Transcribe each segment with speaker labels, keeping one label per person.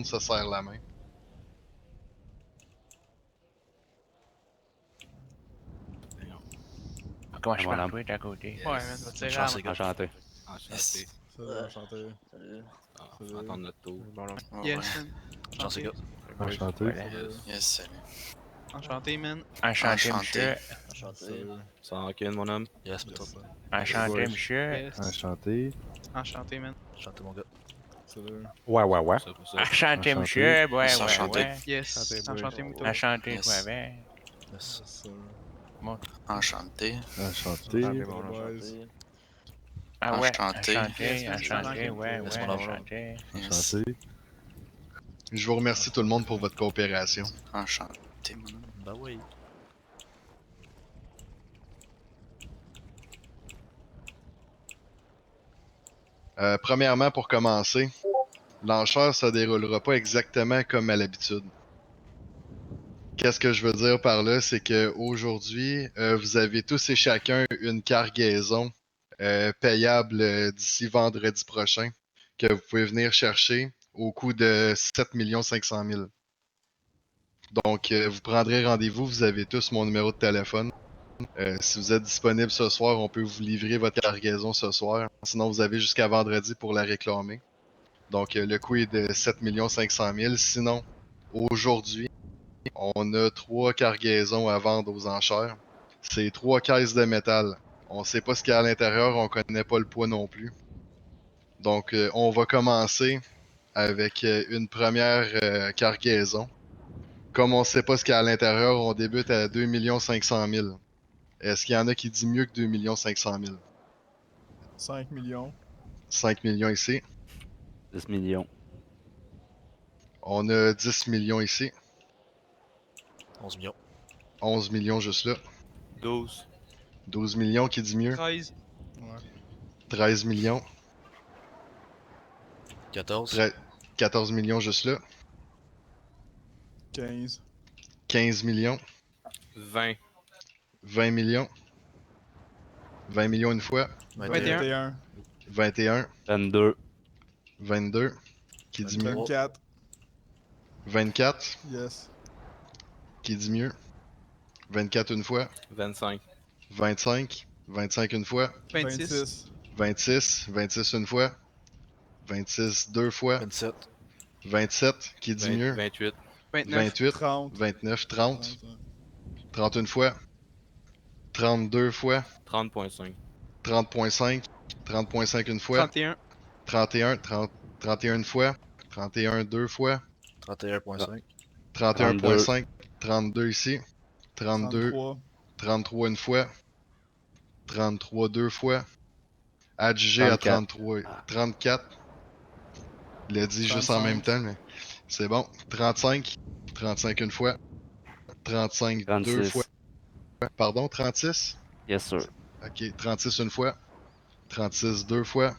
Speaker 1: se serre la main.
Speaker 2: Comment je
Speaker 3: mon
Speaker 2: parle,
Speaker 3: homme.
Speaker 2: toi, d'à côté?
Speaker 4: Ouais, man, va te tirer
Speaker 5: Chance,
Speaker 4: la
Speaker 5: les
Speaker 4: main.
Speaker 5: gars.
Speaker 3: Enchanté.
Speaker 5: Enchanté.
Speaker 6: Salut, enchanté.
Speaker 5: Salut. Ah, faut
Speaker 6: Salut.
Speaker 5: attendre notre tour.
Speaker 2: Bon, là,
Speaker 4: Yes, man.
Speaker 5: Chance, les
Speaker 4: Enchanté.
Speaker 5: gars.
Speaker 6: Enchanté.
Speaker 2: voilà.
Speaker 5: Yes, salut.
Speaker 4: Enchanté, man.
Speaker 2: Enchanté, monsieur.
Speaker 5: Enchanté.
Speaker 6: Salut.
Speaker 5: Tranquille, mon homme. Yes,
Speaker 6: Yes,
Speaker 5: toi.
Speaker 6: sir.
Speaker 2: Enchanté,
Speaker 3: boys.
Speaker 2: monsieur.
Speaker 4: Yes.
Speaker 6: Enchanté.
Speaker 4: Enchanté, man.
Speaker 5: Enchanté, mon gars.
Speaker 6: Salut.
Speaker 3: Ouais.
Speaker 5: Pour ça.
Speaker 2: Enchanté,
Speaker 6: Enchanté.
Speaker 2: monsieur. Ouais,
Speaker 5: Enchanté.
Speaker 2: ouais.
Speaker 4: Yes.
Speaker 3: Enchanté, boy.
Speaker 4: Enchanté, Mouton.
Speaker 2: Enchanté,
Speaker 5: Yes.
Speaker 2: toi, avec.
Speaker 5: Yes.
Speaker 6: Yes, sir.
Speaker 5: Enchanté.
Speaker 6: Enchanté.
Speaker 3: Enchanté, mon homme.
Speaker 6: Boys.
Speaker 2: Ah ouais.
Speaker 5: Enchanté.
Speaker 2: Enchanté,
Speaker 4: Yes,
Speaker 2: enchanté,
Speaker 4: man.
Speaker 2: ouais,
Speaker 5: Yes,
Speaker 2: ouais,
Speaker 5: mon homme.
Speaker 2: enchanté.
Speaker 5: Yes.
Speaker 6: Enchanté.
Speaker 1: Je vous remercie tout le monde pour votre coopération.
Speaker 5: Enchanté, mon homme. Bah oui.
Speaker 1: Premièrement, pour commencer, l'enchère se déroulera pas exactement comme à l'habitude. Qu'est-ce que je veux dire par là, c'est que aujourd'hui, vous avez tous et chacun une cargaison payable d'ici vendredi prochain que vous pouvez venir chercher au coût de 7 500 000. Donc, vous prendrez rendez-vous, vous avez tous mon numéro de téléphone. Si vous êtes disponible ce soir, on peut vous livrer votre cargaison ce soir. Sinon, vous avez jusqu'à vendredi pour la réclamer. Donc, le coût est de 7 500 000. Sinon, aujourd'hui, on a 3 cargaisons à vendre aux enchères. C'est 3 caisses de métal. On ne sait pas ce qu'il y a à l'intérieur, on ne connaît pas le poids non plus. Donc, on va commencer avec une première cargaison. Comme on ne sait pas ce qu'il y a à l'intérieur, on débute à 2 500 000. Est-ce qu'il y en a qui dit mieux que 2 500 000?
Speaker 6: 5 millions.
Speaker 1: 5 millions ici.
Speaker 3: 10 millions.
Speaker 1: On a 10 millions ici.
Speaker 5: 11 millions.
Speaker 1: 11 millions juste là.
Speaker 3: 12.
Speaker 1: 12 millions qui dit mieux.
Speaker 4: 13.
Speaker 6: Ouais.
Speaker 1: 13 millions.
Speaker 5: 14.
Speaker 1: 14 millions juste là.
Speaker 6: 15.
Speaker 1: 15 millions.
Speaker 3: 20.
Speaker 1: 20 millions. 20 millions une fois.
Speaker 4: 21.
Speaker 6: 21.
Speaker 1: 21.
Speaker 3: 22.
Speaker 1: 22. Qui dit mieux.
Speaker 6: 24.
Speaker 1: 24.
Speaker 6: Yes.
Speaker 1: Qui dit mieux. 24 une fois.
Speaker 3: 25.
Speaker 1: 25. 25 une fois.
Speaker 4: 26.
Speaker 6: 26.
Speaker 1: 26. 26 une fois. 26 deux fois.
Speaker 5: 27.
Speaker 1: 27. Qui dit mieux.
Speaker 3: 28.
Speaker 4: 29.
Speaker 1: 28.
Speaker 6: 30.
Speaker 1: 29. 30.
Speaker 6: 30.
Speaker 1: 30 une fois. 32 fois.
Speaker 3: 30.5.
Speaker 1: 30.5. 30.5 une fois.
Speaker 4: 31.
Speaker 1: 31. 31 une fois. 31 deux fois.
Speaker 5: 31.5.
Speaker 1: 31.5. 32 ici. 32.
Speaker 6: 33.
Speaker 1: 33 une fois. 33 deux fois. Adjugé à
Speaker 3: 34.
Speaker 1: 33. 34. Il l'a dit juste en même
Speaker 6: 35.
Speaker 1: temps, mais c'est bon. 35. 35 une fois. 35 deux fois.
Speaker 3: 36.
Speaker 1: Pardon, 36?
Speaker 3: Yes, sir.
Speaker 1: Ok, 36 une fois. 36 deux fois.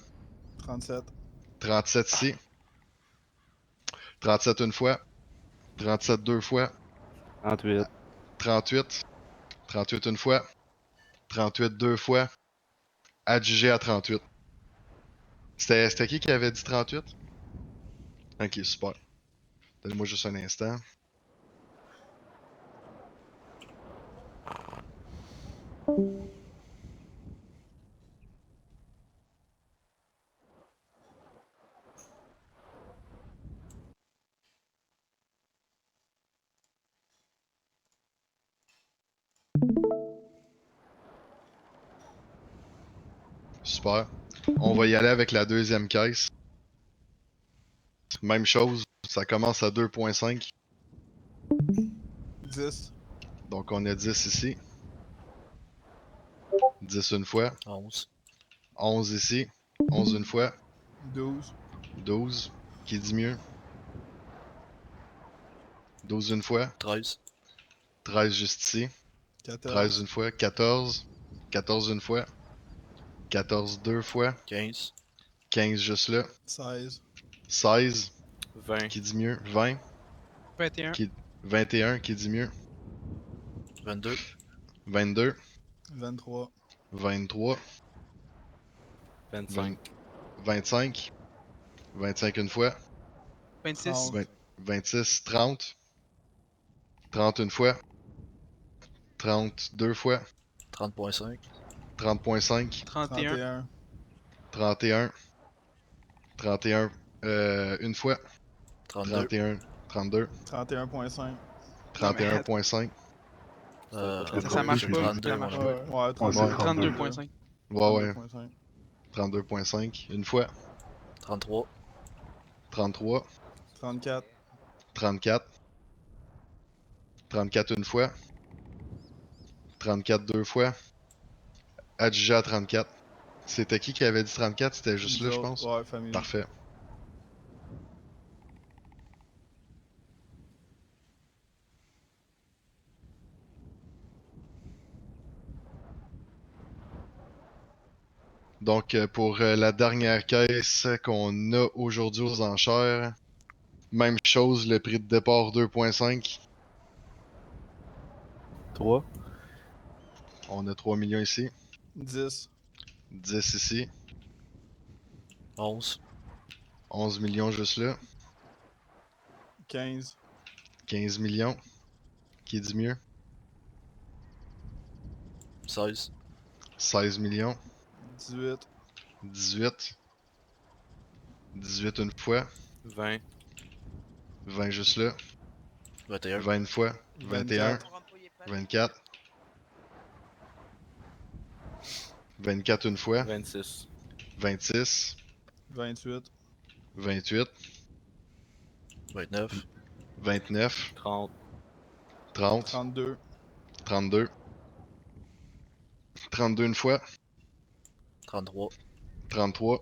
Speaker 6: 37.
Speaker 1: 37 ici. 37 une fois. 37 deux fois.
Speaker 3: 38.
Speaker 1: 38. 38 une fois. 38 deux fois. Adjugé à 38. C'était qui avait dit 38? Ok, super. Donnez-moi juste un instant. Super. On va y aller avec la deuxième caisse. Même chose, ça commence à 2.5.
Speaker 6: 10.
Speaker 1: Donc on a 10 ici. 10 une fois.
Speaker 5: 11.
Speaker 1: 11 ici. 11 une fois.
Speaker 6: 12.
Speaker 1: 12. Qui dit mieux? 12 une fois.
Speaker 5: 13.
Speaker 1: 13 juste ici. 13
Speaker 6: 14.
Speaker 1: une fois. 14. 14 une fois. 14 deux fois.
Speaker 5: 15.
Speaker 1: 15 juste là.
Speaker 6: 16.
Speaker 1: 16.
Speaker 3: 20.
Speaker 1: Qui dit mieux? 20.
Speaker 4: 21.
Speaker 1: 21. Qui dit mieux?
Speaker 5: 22.
Speaker 1: 22.
Speaker 6: 23.
Speaker 1: 23.
Speaker 3: 25.
Speaker 1: 25. 25 une fois.
Speaker 4: 26.
Speaker 1: 26, 30. 30 une fois. 30 deux fois.
Speaker 5: 30.5.
Speaker 1: 30.5.
Speaker 4: 31.
Speaker 6: 31.
Speaker 1: 31. 31 une fois.
Speaker 5: 32.
Speaker 1: 31. 32.
Speaker 6: 31.5.
Speaker 1: 31.5.
Speaker 4: Ça marche
Speaker 5: c'est
Speaker 4: pas.
Speaker 5: 32,
Speaker 4: Ça marche
Speaker 5: mon
Speaker 4: pas.
Speaker 5: ami.
Speaker 6: Ouais,
Speaker 1: Ouais.
Speaker 4: 32.5.
Speaker 1: Ouais, ouais.
Speaker 6: 32.5.
Speaker 1: 32.5. Une fois.
Speaker 5: 33.
Speaker 1: 33.
Speaker 6: 34.
Speaker 1: 34. 34 une fois. 34 deux fois. Adjugé à 34. C'était qui avait dit 34? C'était juste
Speaker 6: Nous
Speaker 1: là, je
Speaker 6: autres,
Speaker 1: pense.
Speaker 6: Ouais, famille.
Speaker 1: Parfait. Donc, pour la dernière caisse qu'on a aujourd'hui aux enchères, même chose, le prix de départ 2.5.
Speaker 3: 3.
Speaker 1: On a 3 millions ici.
Speaker 6: 10.
Speaker 1: 10 ici.
Speaker 5: 11.
Speaker 1: 11 millions juste là.
Speaker 6: 15.
Speaker 1: 15 millions. Qui dit mieux?
Speaker 5: 16.
Speaker 1: 16 millions.
Speaker 6: 18.
Speaker 1: 18. 18 une fois.
Speaker 3: 20.
Speaker 1: 20 juste là.
Speaker 5: 21.
Speaker 1: 20 une fois. 21.
Speaker 6: 24.
Speaker 1: 24. 24 une fois.
Speaker 3: 26.
Speaker 1: 26.
Speaker 6: 28.
Speaker 1: 28.
Speaker 5: 29.
Speaker 1: 29.
Speaker 3: 30.
Speaker 1: 30.
Speaker 6: 32.
Speaker 1: 32. 32 une fois.
Speaker 5: 33.
Speaker 1: 33.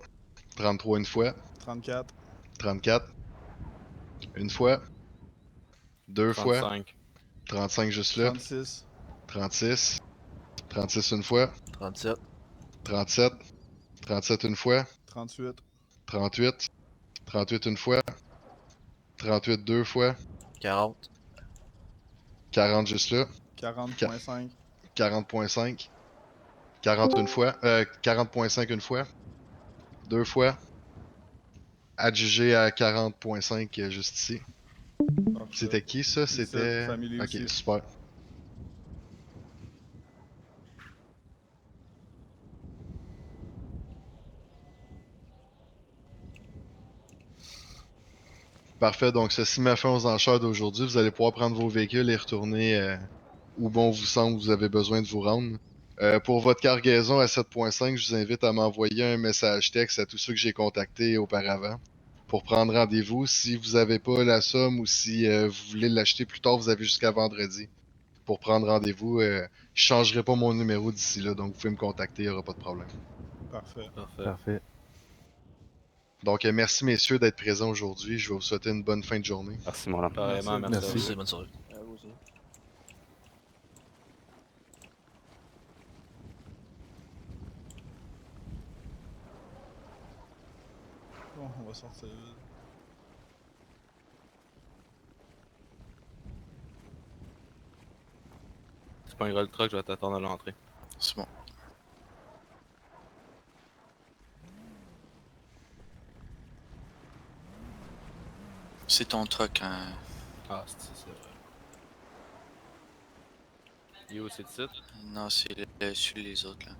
Speaker 1: 33 une fois.
Speaker 6: 34.
Speaker 1: 34. Une fois. Deux fois.
Speaker 3: 35.
Speaker 1: 35 juste là.
Speaker 6: 36.
Speaker 1: 36. 36 une fois.
Speaker 5: 37.
Speaker 1: 37. 37 une fois.
Speaker 6: 38.
Speaker 1: 38. 38 une fois. 38 deux fois.
Speaker 5: 40.
Speaker 1: 40 juste là.
Speaker 6: 40.5.
Speaker 1: 40.5. 40 une fois. 40.5 une fois. Deux fois. Adjugé à 40.5 juste ici.
Speaker 6: Parfait.
Speaker 1: C'était qui ça? C'était.
Speaker 6: Family
Speaker 1: Ok,
Speaker 6: aussi.
Speaker 1: super. Parfait, donc ceci m'a fait aux enchères d'aujourd'hui. Vous allez pouvoir prendre vos véhicules et retourner où bon vous semble vous avez besoin de vous rendre. Pour votre cargaison à 7.5, je vous invite à m'envoyer un message texte à tous ceux que j'ai contactés auparavant pour prendre rendez-vous. Si vous n'avez pas la somme ou si vous voulez l'acheter plus tard, vous avez jusqu'à vendredi pour prendre rendez-vous. Je ne changerai pas mon numéro d'ici là, donc vous pouvez me contacter, il n'y aura pas de problème.
Speaker 6: Parfait.
Speaker 3: Parfait.
Speaker 1: Donc merci messieurs d'être présents aujourd'hui. Je vais vous souhaiter une bonne fin de journée.
Speaker 3: Merci, mon homme. Pareillement,
Speaker 6: Merci.
Speaker 3: merci. à vous.
Speaker 5: Merci, bonne soirée.
Speaker 6: Bon, on va sortir.
Speaker 3: Tu pogneras le truck, je vais t'attendre à l'entrée.
Speaker 5: C'est bon.
Speaker 7: C'est ton truc, hein.
Speaker 3: Ah, c'est ça. Il est où, c'est le site?
Speaker 7: Non, c'est sur les autres, là.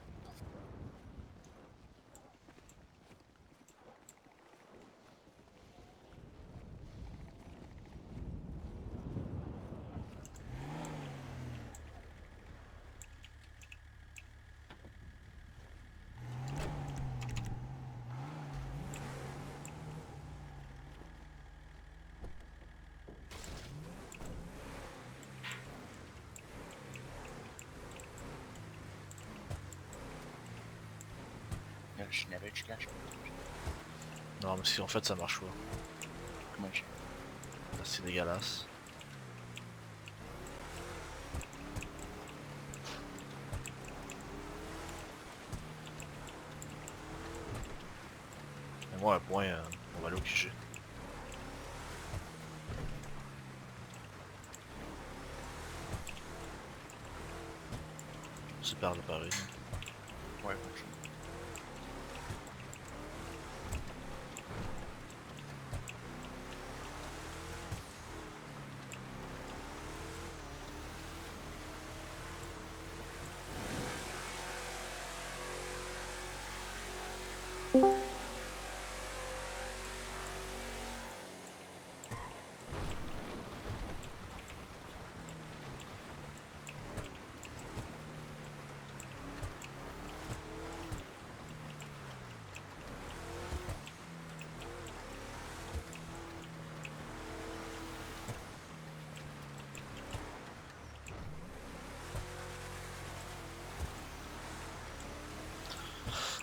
Speaker 2: Là, je n'avais du cash.
Speaker 5: Non, mais si en fait ça marche pas.
Speaker 2: Comment je.
Speaker 5: Là, c'est dégueulasse. Mais moi, un point, on va aller au QG. Super le pareil.
Speaker 2: Ouais, bonjour.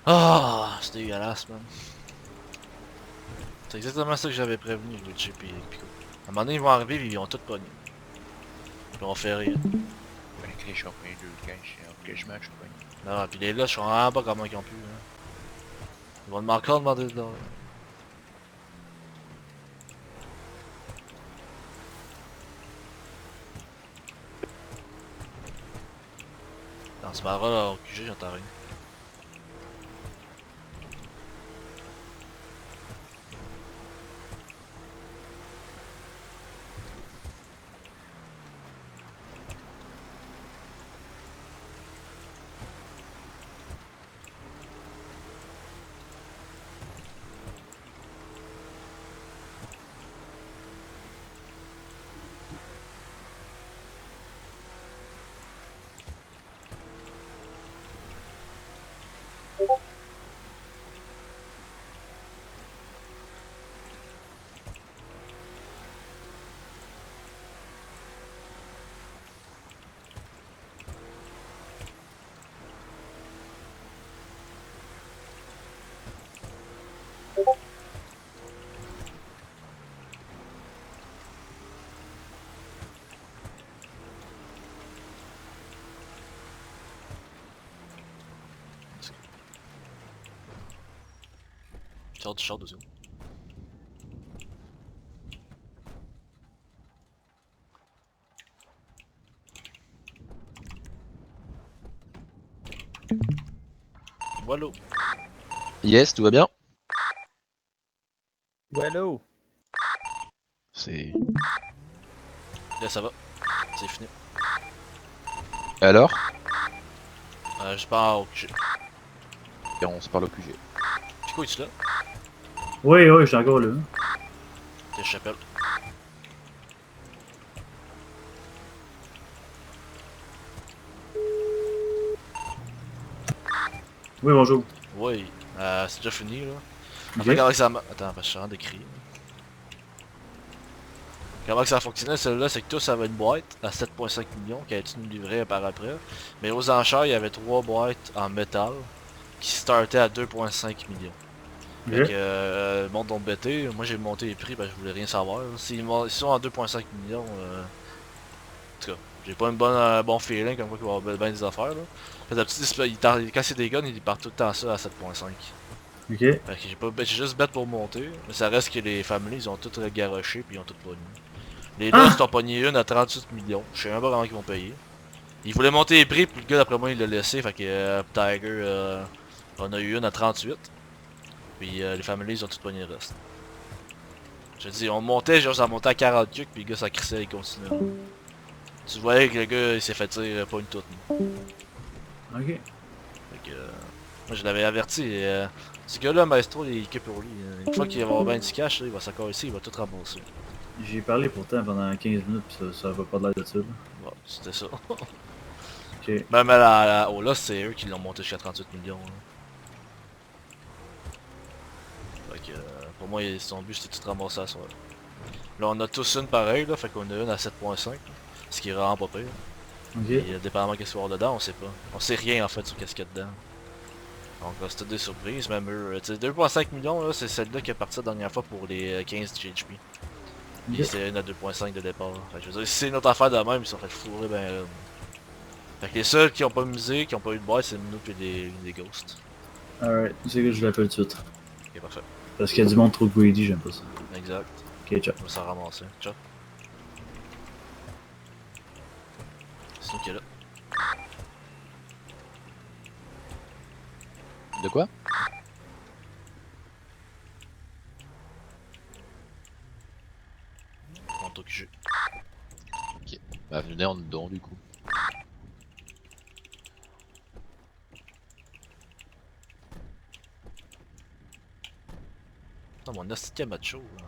Speaker 5: Ah, c'est dégueulasse, man. C'est exactement ça que j'avais prévenu, Luigi et Pico. À un moment donné, ils vont arriver et ils vont tout pogné. Puis on fait rire.
Speaker 2: Avec les champions 2 cash, ok, je match pas.
Speaker 5: Non, pis les gars, je suis vraiment pas comment ils ont pu. Hein. Ils vont encore demander de l'or. Dans ce bar là, au QG, j'entends rien. Sors du char, 2 secondes. Voilà.
Speaker 8: Yes, tout va bien.
Speaker 4: Wallo!
Speaker 8: C'est.
Speaker 5: Là, ça va. C'est fini.
Speaker 8: Alors
Speaker 5: Je pars au QG.
Speaker 8: Et on se parle au QG.
Speaker 5: Pico, es-tu là?
Speaker 9: Oui, oui, je suis encore là.
Speaker 5: T'es chapelle.
Speaker 9: Oui, bonjour.
Speaker 5: Oui, c'est déjà fini là. En
Speaker 9: Ok.
Speaker 5: fait, comment que ça attends, parce que je suis en train d'écrire. Comment que ça fonctionnait celle-là, c'est que tout ça avait une boîte à 7.5 millions qui a été nous livrée par après. Mais aux enchères, il y avait 3 boîtes en métal qui startaient à 2.5 millions. Fait
Speaker 9: Ok.
Speaker 5: que, monte ton BT, moi j'ai monté les prix parce que je voulais rien savoir. S'ils sont à 2.5 millions, en tout cas, j'ai pas un bon feeling comme quoi qu'il va y avoir bien des affaires là. Fait d'habitude, quand c'est des guns, ils partent tout le temps ça à 7.5.
Speaker 9: Ok.
Speaker 5: Fait que j'ai juste bête pour monter, mais ça reste que les familles ils ont tout garoché puis ils ont tout pogné. Les Lost ont pogné une à 38 millions, je sais même pas comment ils vont payer. Ils voulaient monter les prix puis le gars d'après moi il l'a laissé, fait que Tiger on a eu une à 38. Puis les familles ils ont tout pogné le reste. Je te dis, on montait, genre ça montait à 40 cucs puis le gars ça crissait il continuait. Tu voyais que le gars il s'est fait tirer pas une toute.
Speaker 9: Ok.
Speaker 5: Fait que, moi je l'avais averti, ce gars-là, Maestro, il est que pour lui. Une fois qu'il va avoir bien du cash, là, il va s'accorder ici, il va tout rembourser.
Speaker 9: J'ai parlé pourtant pendant 15 minutes, pis ça va pas de l'air de ça. Là.
Speaker 5: Bon, c'était ça.
Speaker 9: Ok.
Speaker 5: Même à au Lost, c'est eux qui l'ont monté jusqu'à 38 millions. Hein. Fait que, pour moi, son but c'était de tout ramasser à soir. Là, on a tous une pareille, là, fait qu'on a une à 7.5, ce qui est vraiment pas pire.
Speaker 9: Ok.
Speaker 5: Et dépendamment qu'est-ce qu'il y a dedans, on sait pas. On sait rien en fait sur qu'est-ce qu'il y a dedans. Donc c'est toutes des surprises, même eux. 2.5 millions, là, c'est celle-là qui est partie la dernière fois pour les 15 GHP. Et
Speaker 9: Ok.
Speaker 5: c'est une à 2.5 de départ. Fait que je veux dire, si c'est une autre affaire de même, ils sont fait fourrer ben raide. Fait que les seuls qui ont pas misé, qui ont pas eu de boîte, c'est nous et les ghosts.
Speaker 9: Alright, c'est que je l'appelle tout de suite.
Speaker 5: Ok, parfait.
Speaker 9: Parce qu'il y a du monde trop greedy, j'aime pas ça.
Speaker 5: Exact.
Speaker 9: Ok, ciao.
Speaker 5: On va s'en ramasser. Ciao. C'est nous qui est là.
Speaker 8: De quoi?
Speaker 5: On toque jeu.
Speaker 8: Bah venez en dedans du coup.
Speaker 5: Putain, mon hostie de Camacho. Hein.